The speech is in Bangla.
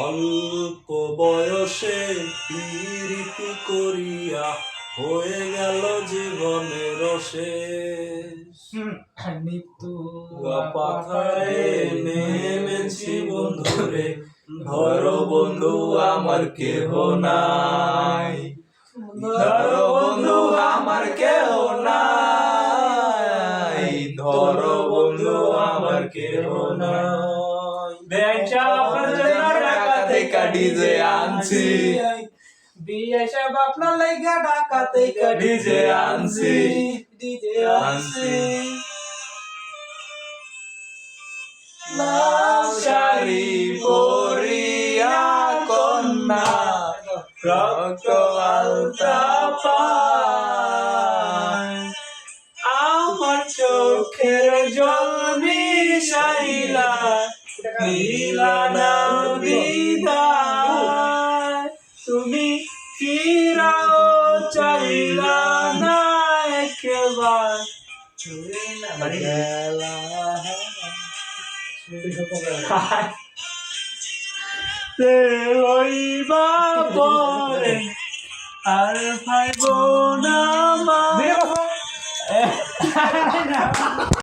অল্প বয়সে প্রীতি করিয়া হয়ে গেল জীবনের শেষ। মৃত্যু পাথারে নেমেছি বন্ধুরে, ধরো বন্ধু আমার কেহ নাই, ধরো বন্ধু আমার কেহ নাই, ধরো বন্ধু আমার কেহ নাই। বেআইন আপনার জন্য ঢাকা থেকে ডিজে আনছি, বিআইন সাহেব আপনার লাইগা ঢাকা থেকে ডিজে আনছি, ডিজে আনছি। লাল শাড়ি পরিয়া কন্যা রক্ত আলতা পায়, আমার চোখের জল মিশাইলা দিলা না বিদায়, তুমি ফিরাও চাইলা না একবার গেলা রইবা পরে আর ভাইব না মা।